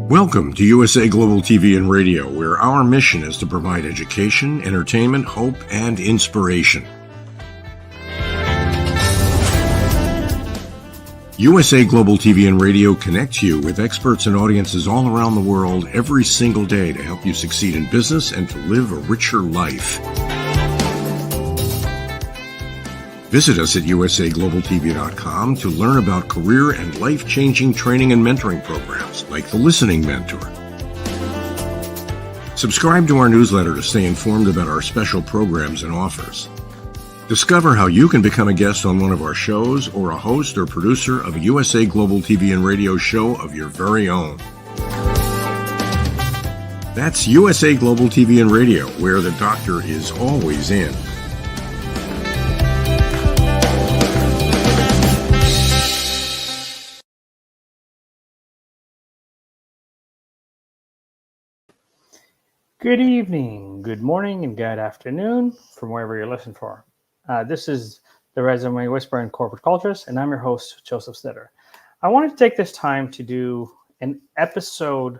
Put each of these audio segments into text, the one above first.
Welcome to USA Global TV and Radio, where our mission is to provide education, entertainment, hope, and inspiration. USA Global TV and Radio connects you with experts and audiences all around the world every single day to help you succeed in business and to live a richer life. Visit us at usaglobaltv.com to learn about career and life-changing training and mentoring programs like the Listening Mentor. Subscribe to our newsletter to stay informed about our special programs and offers. Discover how you can become a guest on one of our shows or a host or producer of a USA Global TV and Radio show of your very own. That's USA Global TV and Radio, where the doctor is always in. Good evening, good morning, and good afternoon from wherever you're listening for. This is the Resume Whisperer in Corporate Cultures, and I'm your host, Josef Stetter. I wanted to take this time to do an episode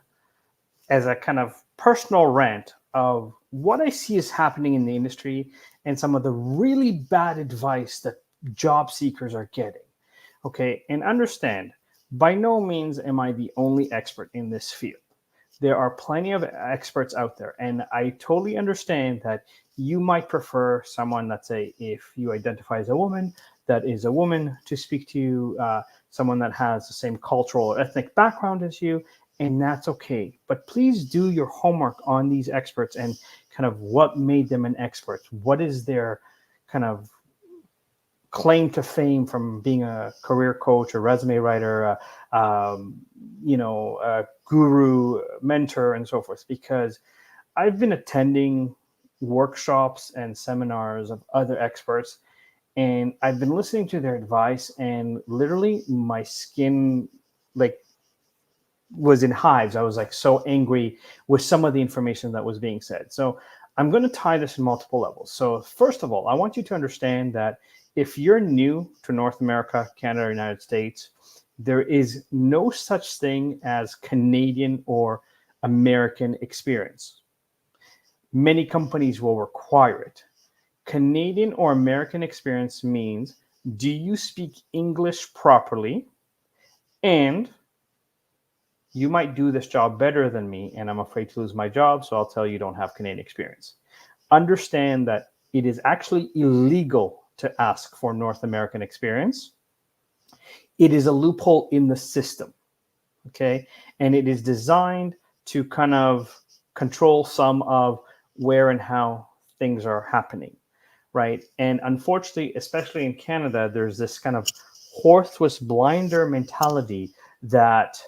as a kind of personal rant of what I see is happening in the industry and some of the really bad advice that job seekers are getting. Okay, and understand, by no means am I the only expert in this field. There are plenty of experts out there, and I totally understand that you might prefer someone, let's say, if you identify as a woman, that is a woman to speak to you, someone that has the same cultural or ethnic background as you, and that's okay. But please do your homework on these experts and kind of what made them an expert. What is their kind of claim to fame from being a career coach, a resume writer, a guru, mentor, and so forth, because I've been attending workshops and seminars of other experts, and I've been listening to their advice, and literally my skin was in hives. I was so angry with some of the information that was being said. So I'm going to tie this in multiple levels. So first of all, I want you to understand that if you're new to North America, Canada, or United States, there is no such thing as Canadian or American experience. Many companies will require it. Canadian or American experience means, do you speak English properly? And you might do this job better than me, and I'm afraid to lose my job, so I'll tell you don't have Canadian experience. Understand that it is actually illegal to ask for North American experience. It is a loophole in the system, okay? And it is designed to kind of control some of where and how things are happening, right? And unfortunately, especially in Canada, there's this kind of horse with blinder mentality that,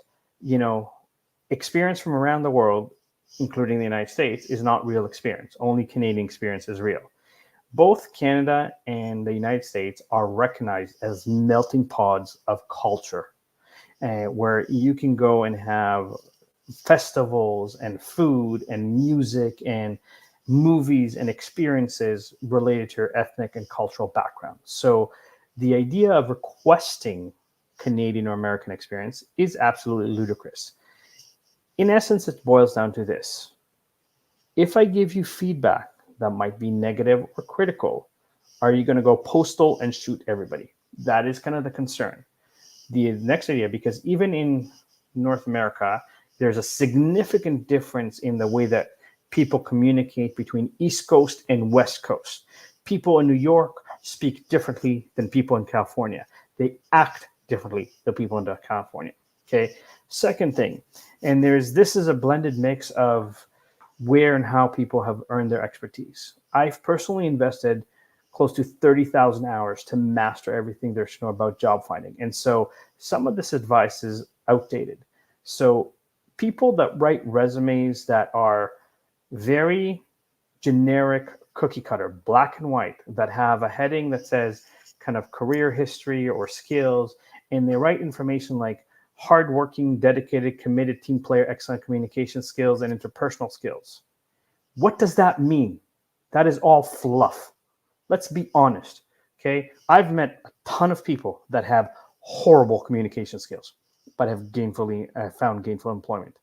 experience from around the world, including the United States, is not real experience. Only Canadian experience is real. Both Canada and the United States are recognized as melting pots of culture, where you can go and have festivals and food and music and movies and experiences related to your ethnic and cultural background. So the idea of requesting Canadian or American experience is absolutely ludicrous. In essence, it boils down to this. If I give you feedback that might be negative or critical, are you going to go postal and shoot everybody? That is kind of the concern. The next idea, because even in North America, there's a significant difference in the way that people communicate between East Coast and West Coast. People in New York speak differently than people in California. They act differently than people in California. Okay. Second thing, and this is a blended mix of where and how people have earned their expertise. I've personally invested close to 30,000 hours to master everything there is to know about job finding. And so some of this advice is outdated. So people that write resumes that are very generic, cookie cutter, black and white, that have a heading that says kind of career history or skills, and they write information like hardworking, dedicated, committed team player, excellent communication skills, and interpersonal skills. What does that mean? That is all fluff. Let's be honest, okay? I've met a ton of people that have horrible communication skills, but have found gainful employment.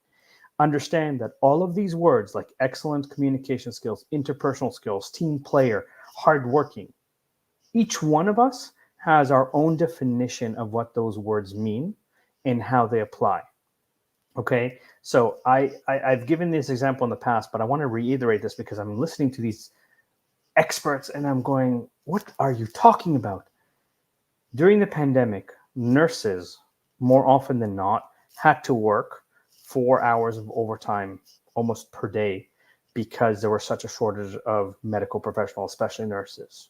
understand that all of these words like excellent communication skills, interpersonal skills, team player, hardworking, each one of us has our own definition of what those words mean and how they apply. Okay, so I've given this example in the past, but I want to reiterate this because I'm listening to these experts and I'm going, what are you talking about? During the pandemic, nurses, more often than not, had to work 4 hours of overtime almost per day because there was such a shortage of medical professionals, especially nurses.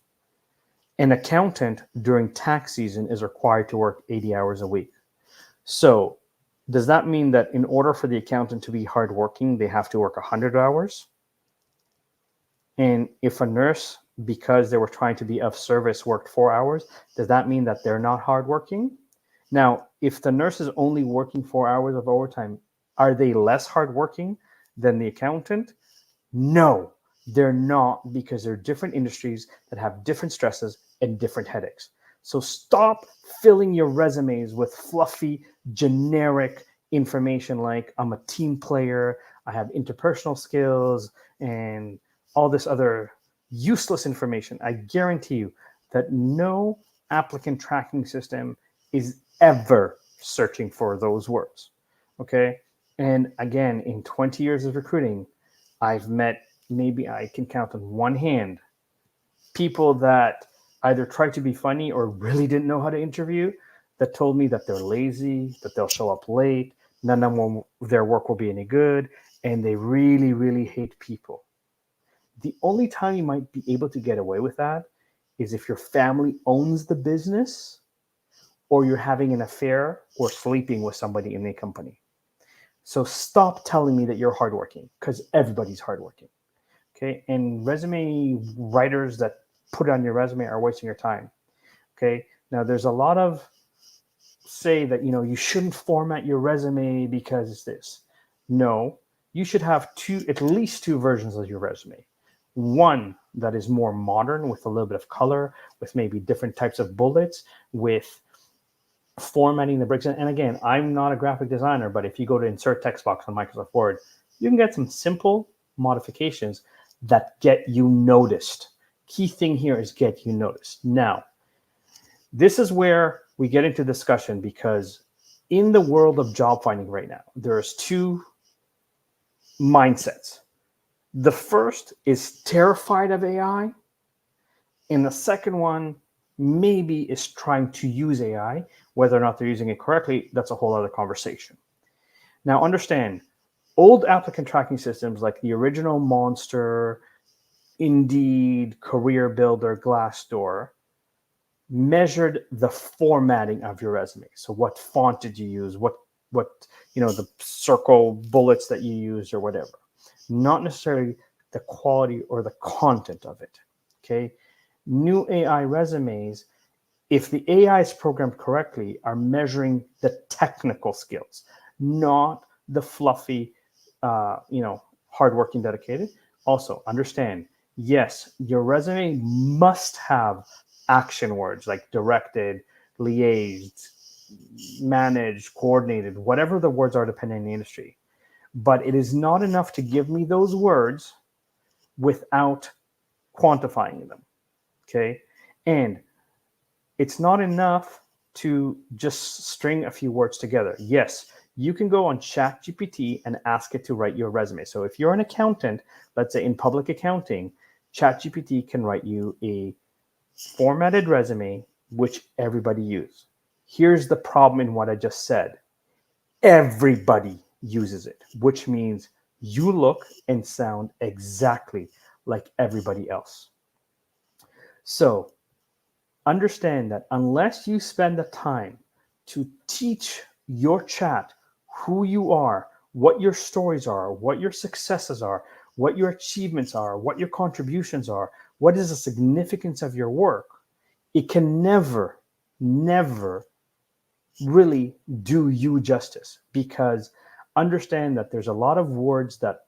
An accountant during tax season is required to work 80 hours a week. So does that mean that in order for the accountant to be hardworking, they have to work 100 hours? And if a nurse, because they were trying to be of service, worked 4 hours, does that mean that they're not hardworking? Now, if the nurse is only working 4 hours of overtime, are they less hardworking than the accountant? No, they're not, because they're different industries that have different stresses and different headaches. So stop filling your resumes with fluffy, generic information like I'm a team player, I have interpersonal skills, and all this other useless information. I guarantee you that no applicant tracking system is ever searching for those words. Okay. And again, in 20 years of recruiting, I've met, maybe I can count on one hand, people that either tried to be funny or really didn't know how to interview, that told me that they're lazy, that they'll show up late, none of their work will be any good, and they really, really hate people. The only time you might be able to get away with that is if your family owns the business or you're having an affair or sleeping with somebody in the company. So stop telling me that you're hardworking, because everybody's hardworking. Okay. And resume writers that put it on your resume are wasting your time. Okay. Now there's a lot of say that, you shouldn't format your resume because it's this. No, you should have at least two versions of your resume. One that is more modern with a little bit of color, with maybe different types of bullets, with formatting the bricks. And again, I'm not a graphic designer, but if you go to insert text box on Microsoft Word, you can get some simple modifications that get you noticed. Key thing here is get you noticed. Now, this is where we get into discussion, because in the world of job finding right now, there's two mindsets. The first is terrified of AI, and the second one maybe is trying to use AI. Whether or not they're using it correctly, that's a whole other conversation. Now, understand, old applicant tracking systems like the original Monster, Indeed, Career Builder, Glassdoor measured the formatting of your resume. So what font did you use? What the circle bullets that you used or whatever. Not necessarily the quality or the content of it. Okay. New AI resumes, if the AI is programmed correctly, are measuring the technical skills, not the fluffy, hardworking, dedicated. Also, understand, yes, your resume must have action words like directed, liaised, managed, coordinated, whatever the words are depending on the industry. But it is not enough to give me those words without quantifying them. Okay. And it's not enough to just string a few words together. Yes, you can go on ChatGPT and ask it to write your resume. So if you're an accountant, let's say in public accounting, ChatGPT can write you a formatted resume, which everybody uses. Here's the problem in what I just said. Everybody uses it, which means you look and sound exactly like everybody else. So understand that unless you spend the time to teach your chat who you are, what your stories are, what your successes are, what your achievements are, what your contributions are, what is the significance of your work, it can never, never really do you justice. Because understand that there's a lot of words that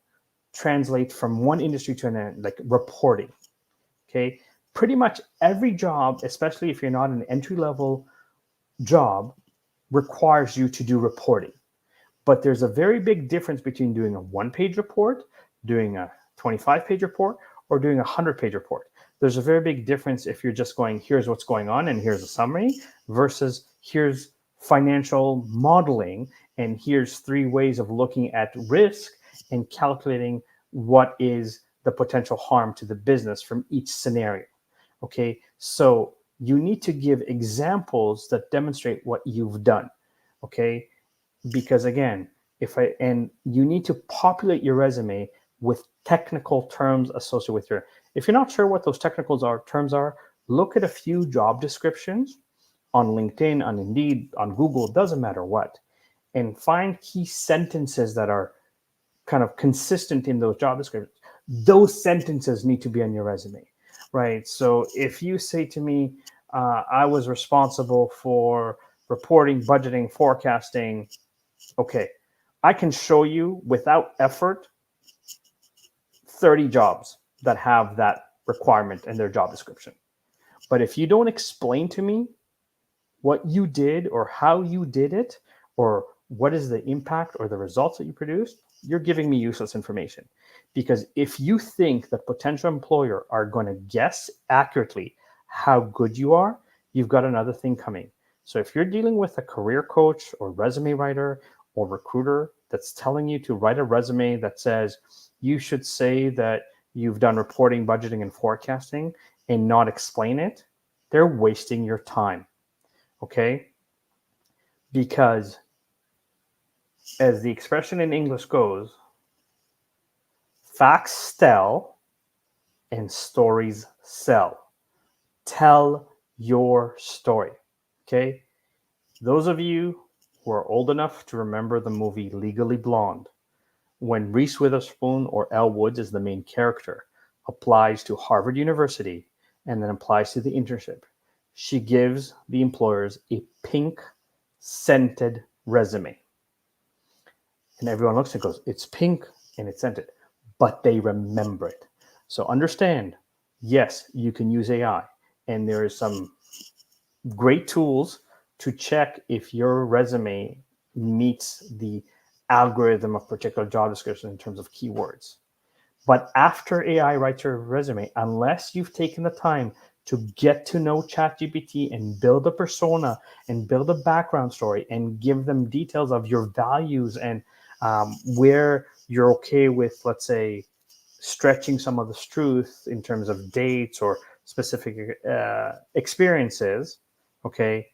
translate from one industry to another, like reporting. Okay. Pretty much every job, especially if you're not an entry-level job, requires you to do reporting. But there's a very big difference between doing a 1-page report, doing a 25-page report, or doing a 100-page report. There's a very big difference if you're just going, here's what's going on and here's a summary, versus here's financial modeling and here's 3 ways of looking at risk and calculating what is the potential harm to the business from each scenario. Okay, so you need to give examples that demonstrate what you've done. Okay, because again, you need to populate your resume with technical terms associated with your. If you're not sure what those terms are, look at a few job descriptions on LinkedIn, on Indeed, on Google, doesn't matter what, and find key sentences that are kind of consistent in those job descriptions. Those sentences need to be on your resume, right? So if you say to me, I was responsible for reporting, budgeting, forecasting, okay, I can show you without effort 30 jobs that have that requirement in their job description. But if you don't explain to me what you did or how you did it or what is the impact or the results that you produced, you're giving me useless information. Because if you think that potential employer are going to guess accurately how good you are, you've got another thing coming. So if you're dealing with a career coach or resume writer or recruiter that's telling you to write a resume that says you should say that you've done reporting, budgeting, and forecasting and not explain it, they're wasting your time. Okay? Because as the expression in English goes, facts tell and stories sell. Tell your story. Okay? Those of you who are old enough to remember the movie Legally Blonde, when Reese Witherspoon or Elle Woods is the main character, applies to Harvard University and then applies to the internship, she gives the employers a pink scented resume. And everyone looks and goes, it's pink and it's scented, but they remember it. So understand, yes, you can use AI, and there is some great tools to check if your resume meets the algorithm of particular job description in terms of keywords. But after AI writes your resume, unless you've taken the time to get to know ChatGPT and build a persona and build a background story and give them details of your values and where you're okay with, let's say, stretching some of the truth in terms of dates or specific experiences, okay,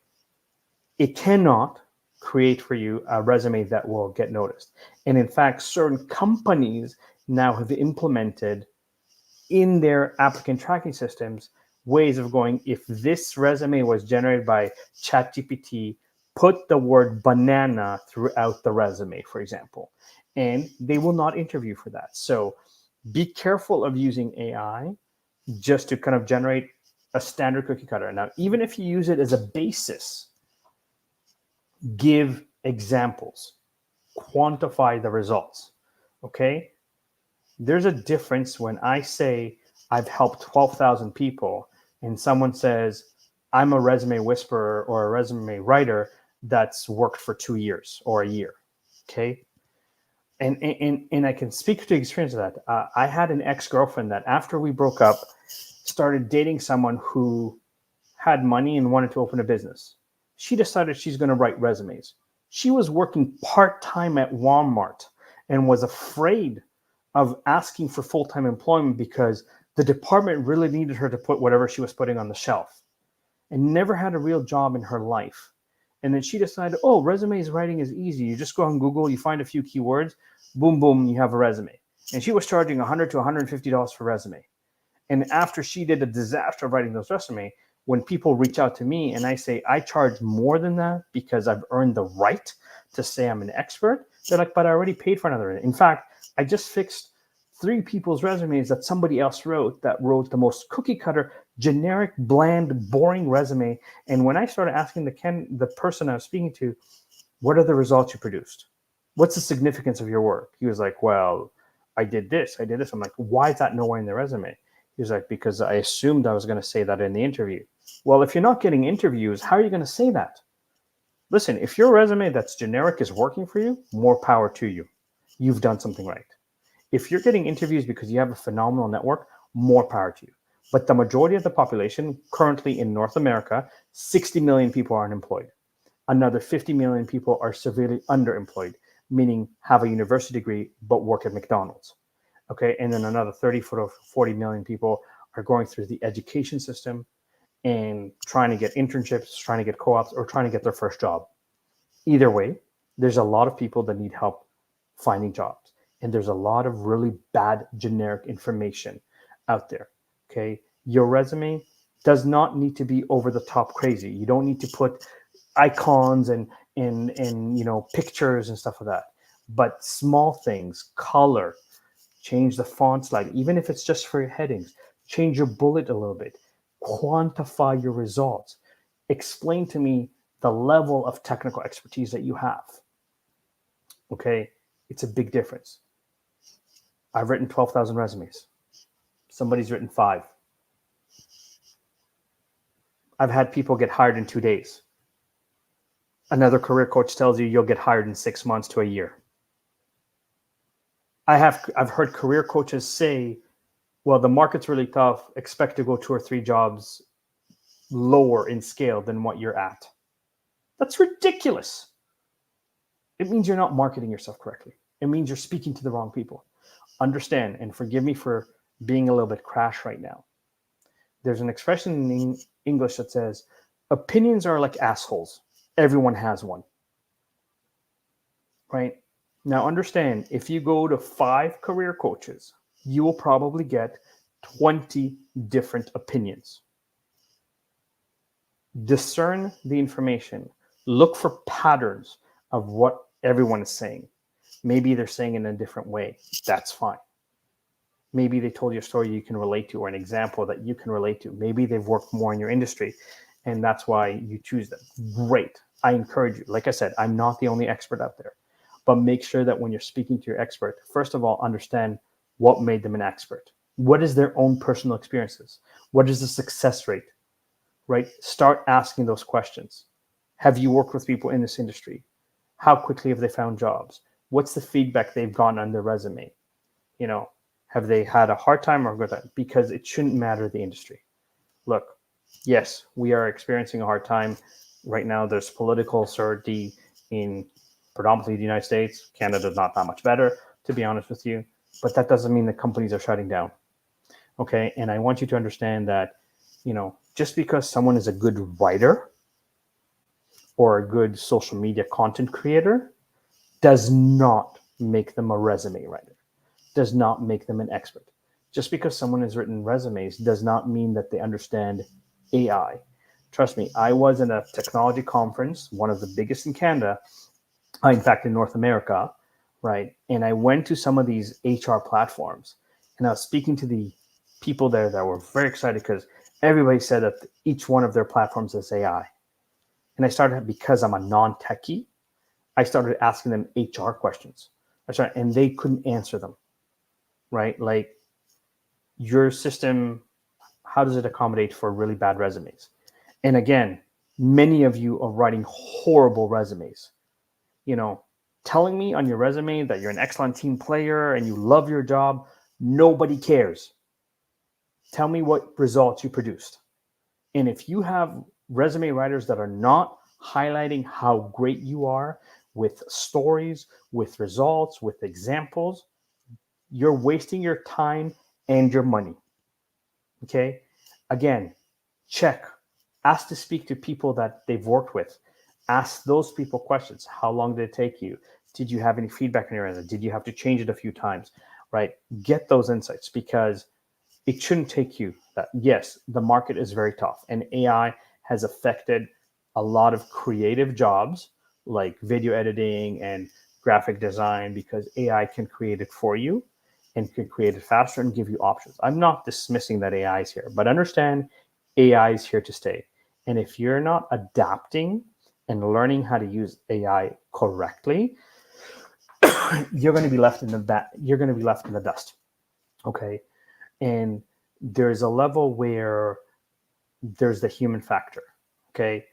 it cannot create for you a resume that will get noticed. And in fact, certain companies now have implemented in their applicant tracking systems ways of going, if this resume was generated by ChatGPT, put the word banana throughout the resume, for example, and they will not interview for that. So be careful of using AI just to kind of generate a standard cookie cutter. Now, even if you use it as a basis, give examples, quantify the results, okay? There's a difference when I say I've helped 12,000 people and someone says I'm a resume whisperer or a resume writer that's worked for 2 years or a year, okay? And I can speak to experience of that. I had an ex-girlfriend that after we broke up started dating someone who had money and wanted to open a business. She decided she's going to write resumes. She was working part-time at Walmart and was afraid of asking for full-time employment because the department really needed her to put whatever she was putting on the shelf, and never had a real job in her life. And then she decided, oh, resumes writing is easy. You just go on Google, you find a few keywords, boom, boom, you have a resume. And she was charging $100 to $150 for resume. And after she did a disaster of writing those resumes, when people reach out to me and I say, I charge more than that because I've earned the right to say I'm an expert, they're like, but I already paid for another. In fact, I just fixed 3 people's resumes that somebody else wrote that wrote the most cookie cutter, generic, bland, boring resume. And when I started asking the person I was speaking to, what are the results you produced? What's the significance of your work? He was like, well, I did this. I'm like, why is that nowhere in the resume? He was like, because I assumed I was going to say that in the interview. Well, if you're not getting interviews, how are you going to say that? Listen, if your resume that's generic is working for you, more power to you. You've done something right. If you're getting interviews because you have a phenomenal network, more power to you. But the majority of the population currently in North America, 60 million people are unemployed. Another 50 million people are severely underemployed, meaning have a university degree but work at McDonald's. Okay, and then another 30 to 40 million people are going through the education system and trying to get internships, trying to get co-ops, or trying to get their first job. Either way, there's a lot of people that need help finding jobs. And there's a lot of really bad generic information out there. Okay. Your resume does not need to be over the top crazy. You don't need to put icons and pictures and stuff like that. But small things, color, change the font slightly, even if it's just for your headings, change your bullet a little bit, quantify your results, explain to me the level of technical expertise that you have. Okay, it's a big difference. I've written 12,000 resumes. Somebody's written 5. I've had people get hired in 2 days. Another career coach tells you you'll get hired in 6 months to a year. I've heard career coaches say, well, the market's really tough. Expect to go 2 or 3 jobs lower in scale than what you're at. That's ridiculous. It means you're not marketing yourself correctly. It means you're speaking to the wrong people. Understand, and forgive me for being a little bit crash right now. There's an expression in English that says, opinions are like assholes. Everyone has one. Right? Now understand, if you go to 5 career coaches, you will probably get 20 different opinions. Discern the information. Look for patterns of what everyone is saying. Maybe they're saying it in a different way. That's fine. Maybe they told you a story you can relate to or an example that you can relate to. Maybe they've worked more in your industry and that's why you choose them. Great. I encourage you. Like I said, I'm not the only expert out there, but make sure that when you're speaking to your expert, first of all, understand what made them an expert. What is their own personal experiences? What is the success rate? Right? Start asking those questions. Have you worked with people in this industry? How quickly have they found jobs? What's the feedback they've gotten on their resume? Have they had a hard time or good time? Because it shouldn't matter the industry. Look, yes, we are experiencing a hard time. Right now, there's political uncertainty in predominantly the United States. Canada's not that much better, to be honest with you. But that doesn't mean the companies are shutting down. Okay, and I want you to understand that, just because someone is a good writer or a good social media content creator does not make them a resume writer, does not make them an expert. Just because someone has written resumes does not mean that they understand AI. Trust me, I was in a technology conference, one of the biggest in Canada, in fact, in North America, right? And I went to some of these HR platforms and I was speaking to the people there that were very excited because everybody said that each one of their platforms is AI. And I started, because I'm a non-techie, I started asking them HR questions. And they couldn't answer them, right? Like, your system, how does it accommodate for really bad resumes? And again, many of you are writing horrible resumes. Telling me on your resume that you're an excellent team player and you love your job, nobody cares. Tell me what results you produced. And if you have resume writers that are not highlighting how great you are with stories, with results, with examples, you're wasting your time and your money. Okay? Again, check. Ask to speak to people that they've worked with. Ask those people questions. How long did it take you? Did you have any feedback on your resume? Did you have to change it a few times? Right? Get those insights, because it shouldn't take you that. Yes, the market is very tough and AI has affected a lot of creative jobs like video editing and graphic design, because AI can create it for you and can create it faster and give you options. I'm not dismissing that AI is here, but understand AI is here to stay. And if you're not adapting and learning how to use AI correctly, you're going to be left in the dust. Okay. And there's a level where there's the human factor. Okay.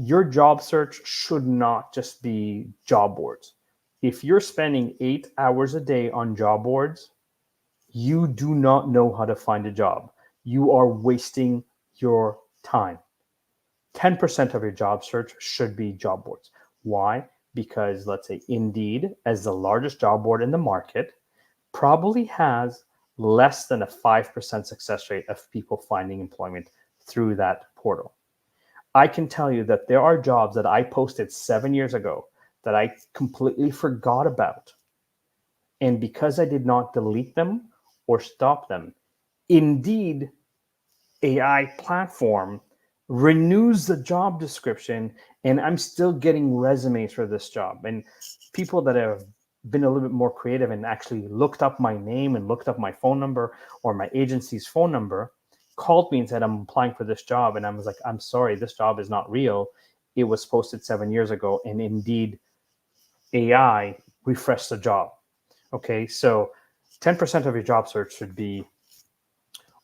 your job search should not just be job boards. If you're spending 8 hours a day on job boards, you do not know how to find a job. You are wasting your time. 10% of your job search should be job boards. Why? Because let's say Indeed, as the largest job board in the market, probably has less than a 5% success rate of people finding employment through that portal. I can tell you that there are jobs that I posted 7 years ago that I completely forgot about. And because I did not delete them or stop them, Indeed AI platform renews the job description, and I'm still getting resumes for this job. And people that have been a little bit more creative and actually looked up my name and looked up my phone number or my agency's phone number called me and said, I'm applying for this job. And I was like, I'm sorry, this job is not real. It was posted 7 years ago, and Indeed AI refreshed the job. Okay, so 10% of your job search should be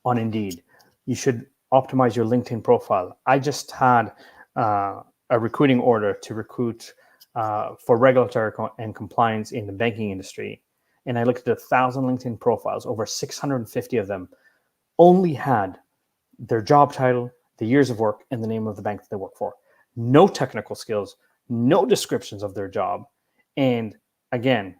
on Indeed. You should optimize your LinkedIn profile. I just had a recruiting order to recruit for regulatory and compliance in the banking industry. And I looked at 1,000 LinkedIn profiles. Over 650 of them only had their job title, the years of work, and the name of the bank that they work for. No technical skills, no descriptions of their job. And again,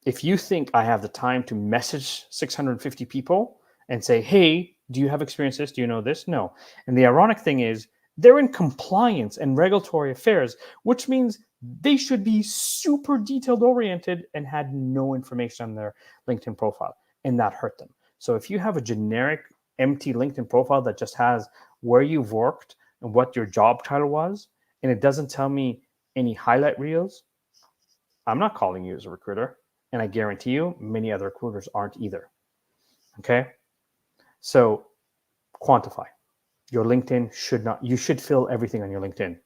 if you think I have the time to message 650 people and say, hey, do you have experience this? Do you know this? No. And the ironic thing is, they're in compliance and regulatory affairs, which means they should be super detailed oriented and had no information on their LinkedIn profile. And that hurt them. So if you have a generic, empty LinkedIn profile that just has where you've worked and what your job title was, and it doesn't tell me any highlight reels, I'm not calling you as a recruiter. And I guarantee you, many other recruiters aren't either. Okay? So quantify. Your LinkedIn should not, you should fill everything on your LinkedIn.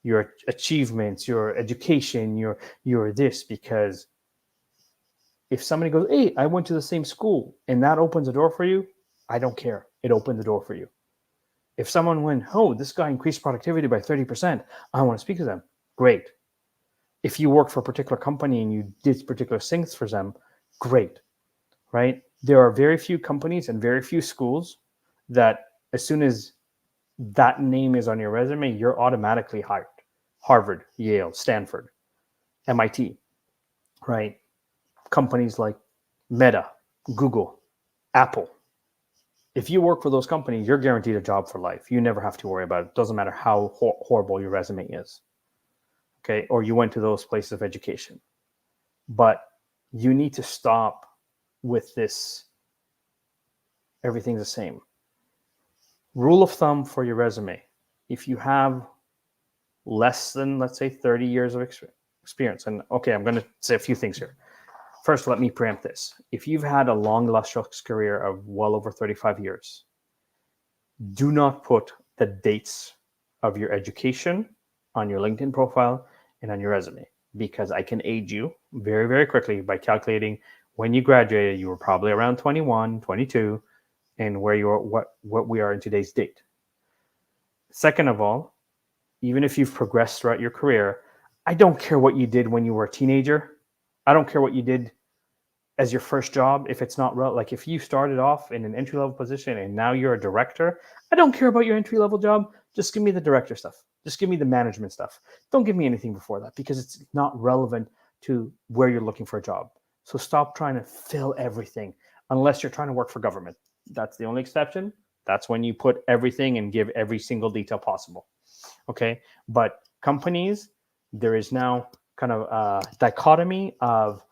Your achievements, your education, your this, because if somebody goes, hey, I went to the same school, and that opens a door for you, I don't care. It opened the door for you. If someone went, oh, this guy increased productivity by 30%, I want to speak to them. Great. If you work for a particular company and you did particular things for them, great, right? There are very few companies and very few schools that as soon as that name is on your resume, you're automatically hired. Harvard, Yale, Stanford, MIT, right? Companies like Meta, Google, Apple. If you work for those companies, you're guaranteed a job for life. You never have to worry about it. It doesn't matter how horrible your resume is. Okay, or you went to those places of education. But you need to stop with this, everything's the same. Rule of thumb for your resume. If you have less than, let's say, 30 years of experience, and okay, I'm going to say a few things here. First, let me preempt this. If you've had a long, illustrious career of well over 35 years, do not put the dates of your education on your LinkedIn profile and on your resume, because I can aid you very, very quickly by calculating when you graduated, you were probably around 21, 22, and where you are, what we are in today's date. Second of all, even if you've progressed throughout your career, I don't care what you did when you were a teenager. I don't care what you did as your first job. If it's not like if you started off in an entry-level position and now you're a director, I don't care about your entry-level job. Just give me the director stuff. Just give me the management stuff. Don't give me anything before that, because it's not relevant to where you're looking for a job. So stop trying to fill everything unless you're trying to work for government. That's the only exception. That's when you put everything and give every single detail possible. Okay. But companies, there is now kind of a dichotomy of,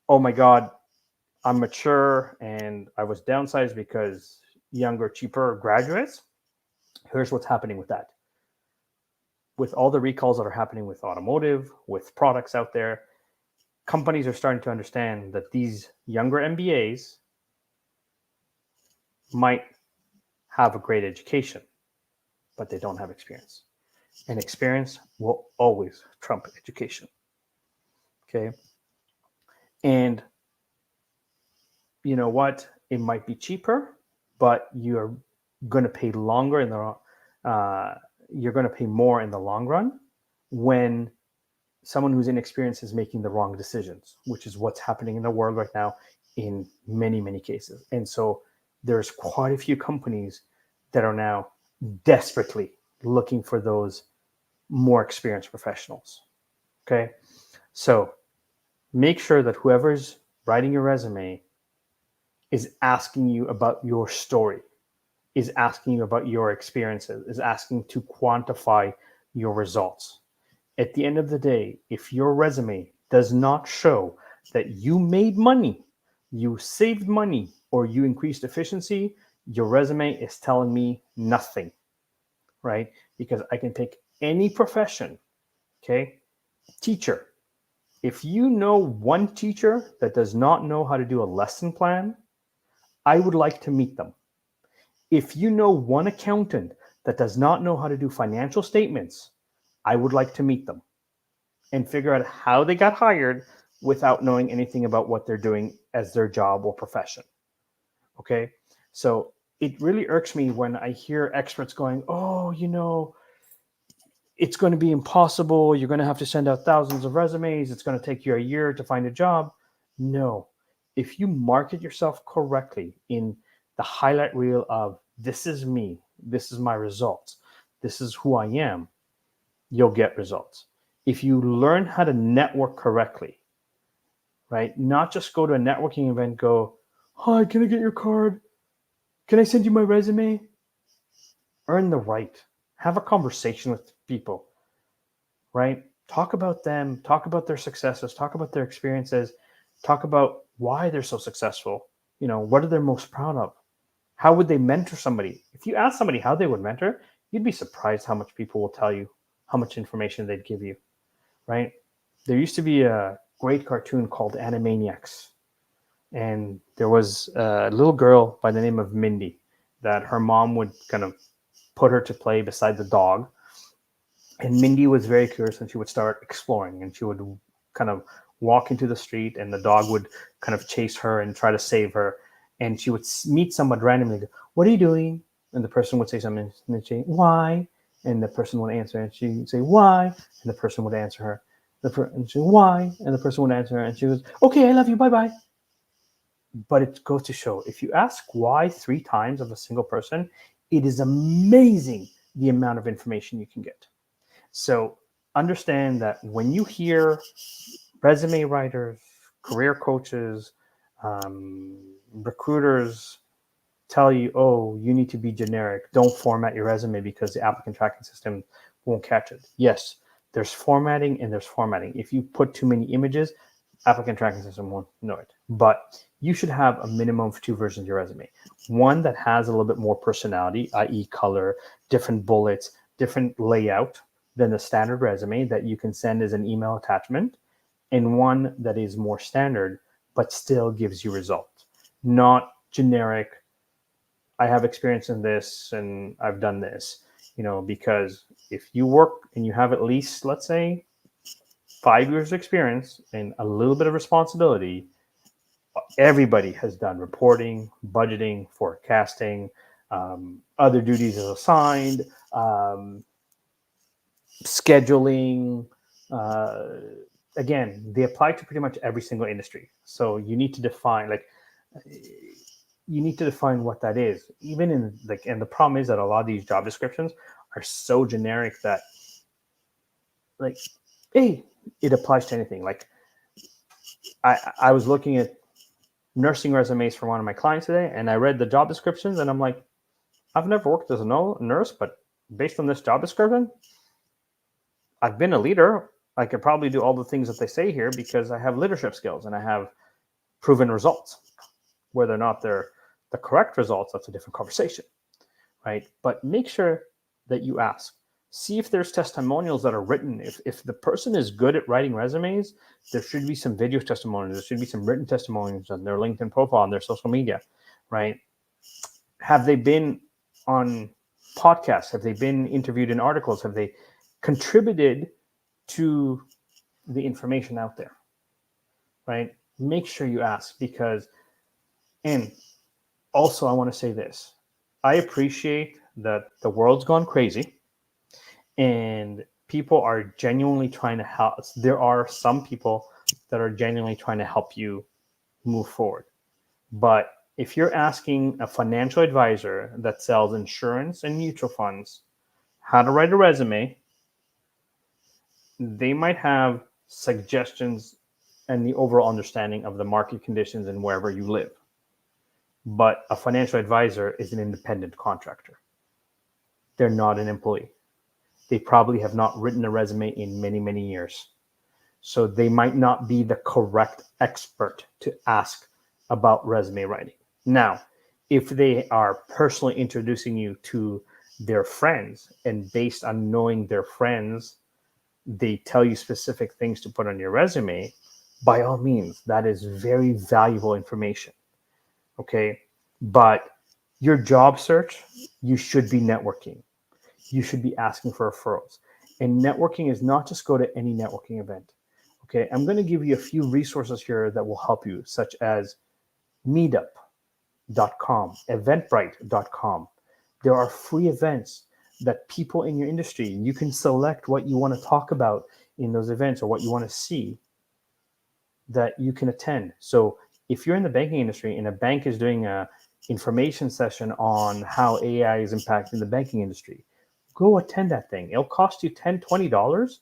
oh my God, I'm mature and I was downsized because younger, cheaper graduates. Here's what's happening with that. With all the recalls that are happening with automotive, with products out there, companies are starting to understand that these younger MBAs might have a great education, but they don't have experience. And experience will always trump education. Okay. And you know what? It might be cheaper, but you're going to pay longer you're going to pay more in the long run when someone who's inexperienced is making the wrong decisions, which is what's happening in the world right now in many, many cases. And so there's quite a few companies that are now desperately looking for those more experienced professionals. Okay. So make sure that whoever's writing your resume is asking you about your story, is asking you about your experiences, is asking to quantify your results. At the end of the day, if your resume does not show that you made money, you saved money, or you increased efficiency, your resume is telling me nothing, right? Because I can take any profession, okay? Teacher. If you know one teacher that does not know how to do a lesson plan, I would like to meet them. If you know one accountant that does not know how to do financial statements, I would like to meet them and figure out how they got hired without knowing anything about what they're doing as their job or profession. Okay. So it really irks me when I hear experts going, oh, it's going to be impossible. You're going to have to send out thousands of resumes. It's going to take you a year to find a job. No. If you market yourself correctly in the highlight reel of this is me, this is my results, this is who I am, you'll get results. If you learn how to network correctly, right? Not just go to a networking event, go, hi, can I get your card? Can I send you my resume? Earn the right. Have a conversation with people, right? Talk about them, talk about their successes, talk about their experiences, talk about why they're so successful. What are they most proud of? How would they mentor somebody? If you ask somebody how they would mentor, you'd be surprised how much people will tell you, how much information they'd give you, right? There used to be a great cartoon called Animaniacs. And there was a little girl by the name of Mindy that her mom would kind of put her to play beside the dog. And Mindy was very curious and she would start exploring and she would kind of walk into the street and the dog would kind of chase her and try to save her. And she would meet someone randomly. What are you doing? And the person would say something and they'd say, why? And the person would answer and she'd say, why? And the person would answer her. And she'd say, why? And the person would answer her and she goes, okay, I love you. Bye-bye. But it goes to show, if you ask why 3 times of a single person, it is amazing the amount of information you can get. So understand that when you hear resume writers, career coaches, recruiters tell you, oh, you need to be generic, don't format your resume because the applicant tracking system won't catch it. Yes, there's formatting and there's formatting. If you put too many images, applicant tracking system won't know it. But you should have a minimum of 2 versions of your resume. One that has a little bit more personality, i.e. color, different bullets, different layout than the standard resume that you can send as an email attachment, and one that is more standard but still gives you results. Not generic, I have experience in this and I've done this, because if you work and you have at least, let's say, 5 years of experience and a little bit of responsibility, everybody has done reporting, budgeting, forecasting, other duties as assigned, scheduling. Again, they apply to pretty much every single industry. So you need to define, what that is. Even in and the problem is that a lot of these job descriptions are so generic that, hey, it applies to anything. I was looking at nursing resumes for one of my clients today, and I read the job descriptions, and I'm like, I've never worked as a nurse, but based on this job description, I've been a leader. I could probably do all the things that they say here because I have leadership skills and I have proven results. Whether or not they're the correct results, that's a different conversation, right? But make sure that you ask. See if there's testimonials that are written. If the person is good at writing resumes, there should be some video testimonials. There should be some written testimonials on their LinkedIn profile, on their social media, right? Have they been on podcasts? Have they been interviewed in articles? Have they contributed to the information out there, right? Make sure you ask and also I want to say this. I appreciate that the world's gone crazy and people are genuinely trying to help. There are some people that are genuinely trying to help you move forward. But if you're asking a financial advisor that sells insurance and mutual funds how to write a resume, they might have suggestions and the overall understanding of the market conditions and wherever you live. But a financial advisor is an independent contractor. They're not an employee. They probably have not written a resume in many, many years. So they might not be the correct expert to ask about resume writing. Now, if they are personally introducing you to their friends and based on knowing their friends, they tell you specific things to put on your resume, by all means, that is very valuable information. Okay. But your job search, you should be networking. You should be asking for referrals. And networking is not just go to any networking event. Okay. I'm going to give you a few resources here that will help you, such as meetup.com, eventbrite.com. There are free events that people in your industry, you can select what you want to talk about in those events or what you want to see that you can attend. So if you're in the banking industry and a bank is doing a information session on how AI is impacting the banking industry, go attend that thing. It'll cost you $10, $20,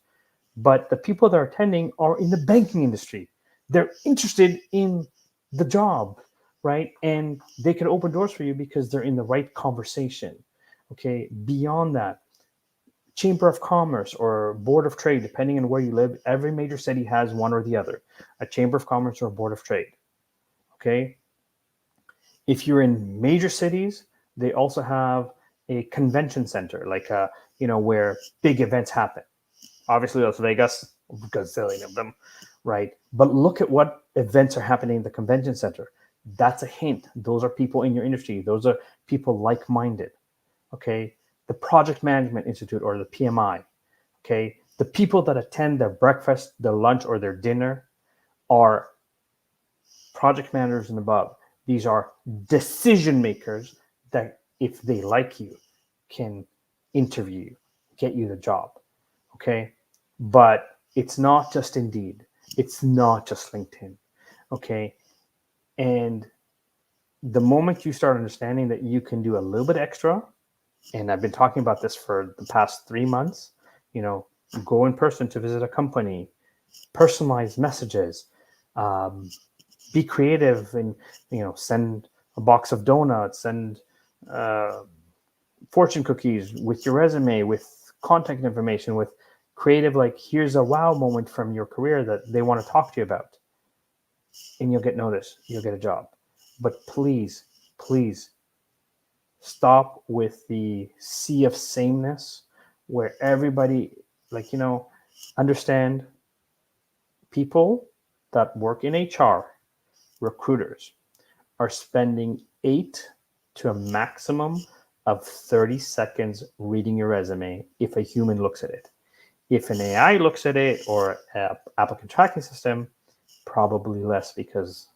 but the people that are attending are in the banking industry. They're interested in the job, right? And they can open doors for you because they're in the right conversation. Okay. Beyond that, Chamber of Commerce or Board of Trade, depending on where you live, every major city has one or the other, a Chamber of Commerce or a Board of Trade. Okay. If you're in major cities, they also have a convention center, like where big events happen. Obviously, Las Vegas, a gazillion of them, right? But look at what events are happening in the convention center. That's a hint. Those are people in your industry. Those are people like-minded. Okay. The Project Management Institute or the PMI. Okay. The people that attend their breakfast, their lunch, or their dinner are project managers and above. These are decision makers that, if they like you, can interview you, get you the job. Okay. But it's not just Indeed. It's not just LinkedIn. Okay. And the moment you start understanding that you can do a little bit extra, and I've been talking about this for the past 3 months, go in person to visit a company, personalize messages, be creative, and send a box of donuts, send fortune cookies with your resume, with contact information, with creative, like, here's a wow moment from your career that they want to talk to you about, and you'll get noticed, you'll get a job. But please stop with the sea of sameness where everybody, understand people that work in HR, recruiters, are spending 8 to a maximum of 30 seconds reading your resume if a human looks at it. If an AI looks at it or an applicant tracking system, probably less, because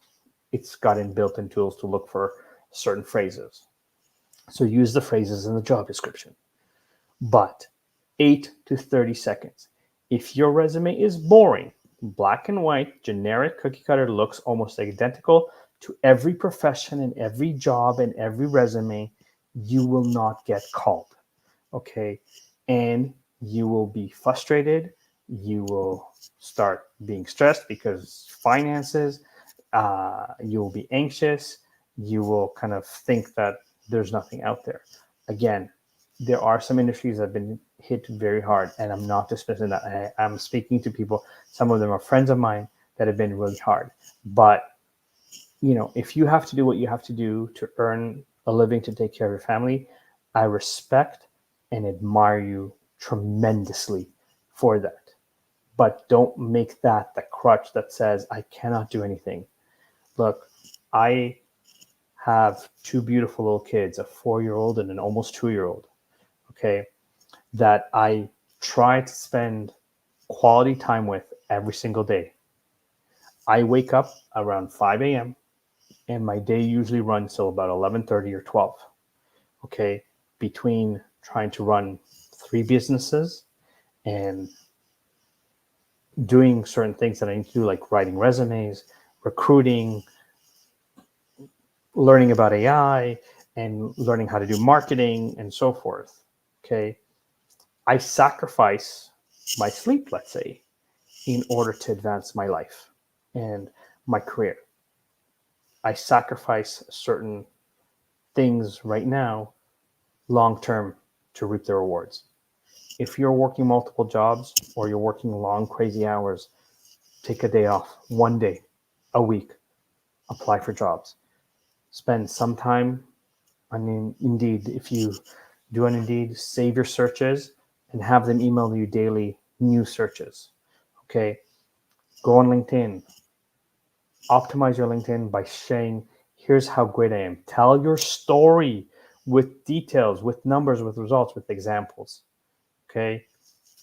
it's got built-in tools to look for certain phrases. So use the phrases in the job description. But 8 to 30 seconds. If your resume is boring, black and white, generic, cookie cutter, looks almost identical to every profession and every job and every resume, you will not get called. Okay. And you will be frustrated. You will start being stressed because finances, you will be anxious. You will kind of think that there's nothing out there. Again, there are some industries that have been hit very hard, and I'm not dismissing that. I'm speaking to people, some of them are friends of mine, that have been really hard. But, if you have to do what you have to do to earn a living to take care of your family, I respect and admire you tremendously for that. But don't make that the crutch that says, I cannot do anything. Look, I have 2 beautiful little kids, a 4-year-old and an almost 2-year-old, okay, that I try to spend quality time with every single day. I wake up around 5 a.m. and my day usually runs till about 11:30 or 12, okay, between trying to run 3 businesses and doing certain things that I need to do, like writing resumes, recruiting, learning about AI, and learning how to do marketing and so forth. Okay. I sacrifice my sleep, let's say, in order to advance my life and my career. I sacrifice certain things right now, long term, to reap the rewards. If you're working multiple jobs or you're working long, crazy hours, take a day off, 1 day a week, apply for jobs. Spend some time on Indeed. If you do on Indeed, save your searches and have them email you daily new searches. Okay. Go on LinkedIn. Optimize your LinkedIn by saying, here's how great I am. Tell your story with details, with numbers, with results, with examples. Okay.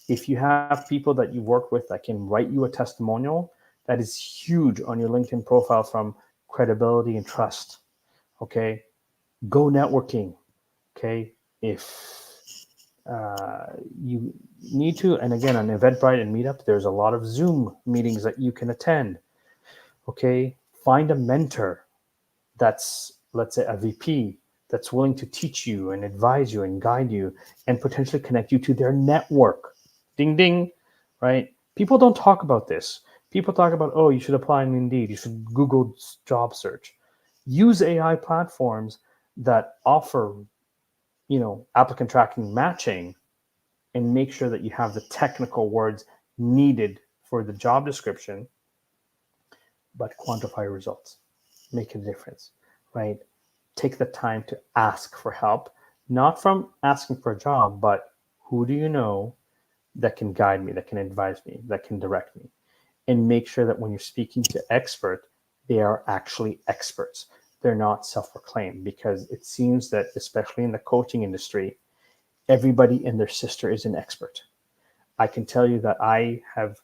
If you have people that you work with that can write you a testimonial, that is huge on your LinkedIn profile from credibility and trust. Okay. Go networking. Okay. If you need to, and again, on Eventbrite and Meetup, there's a lot of Zoom meetings that you can attend. Okay. Find a mentor that's, let's say, a VP that's willing to teach you and advise you and guide you and potentially connect you to their network. Ding, ding, right? People don't talk about this. People talk about, oh, you should apply on Indeed. You should Google job search. Use AI platforms that offer, applicant tracking matching, and make sure that you have the technical words needed for the job description, but quantify results. Make a difference, right? Take the time to ask for help, not from asking for a job, but who do you know that can guide me, that can advise me, that can direct me? And make sure that when you're speaking to expert, they are actually experts. They're not self-proclaimed, because it seems that, especially in the coaching industry, everybody and their sister is an expert. I can tell you that I have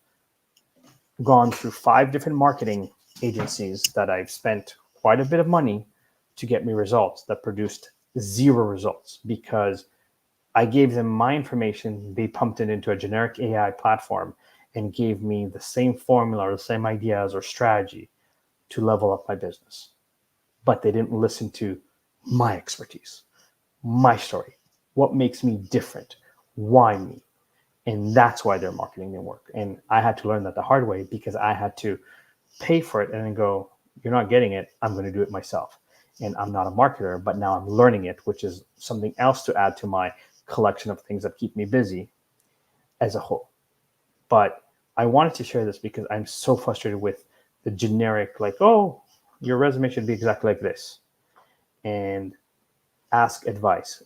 gone through 5 different marketing agencies that I've spent quite a bit of money to get me results that produced 0 results, because I gave them my information, they pumped it into a generic AI platform and gave me the same formula or the same ideas or strategy to level up my business. But they didn't listen to my expertise, my story, what makes me different, why me. And that's why their marketing didn't work. And I had to learn that the hard way, because I had to pay for it and then go, you're not getting it, I'm going to do it myself. And I'm not a marketer, but now I'm learning it, which is something else to add to my collection of things that keep me busy as a whole. But I wanted to share this because I'm so frustrated with the generic, like, oh, your resume should be exactly like this. And ask advice.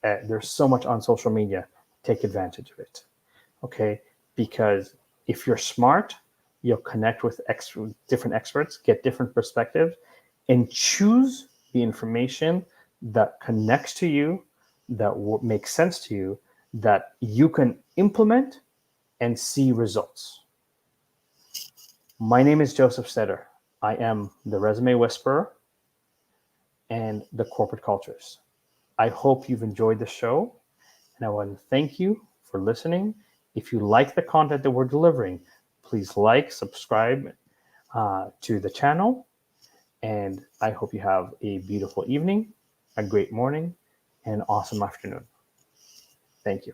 There's so much on social media. Take advantage of it. Okay. Because if you're smart, you'll connect with different experts, get different perspectives, and choose the information that connects to you, that makes sense to you, that you can implement and see results. My name is Josef Stetter. I am the Resume Whisperer and the Corporate Cultures. I hope you've enjoyed the show, and I want to thank you for listening. If you like the content that we're delivering, please subscribe to the channel, and I hope you have a beautiful evening, a great morning, and an awesome afternoon. Thank you.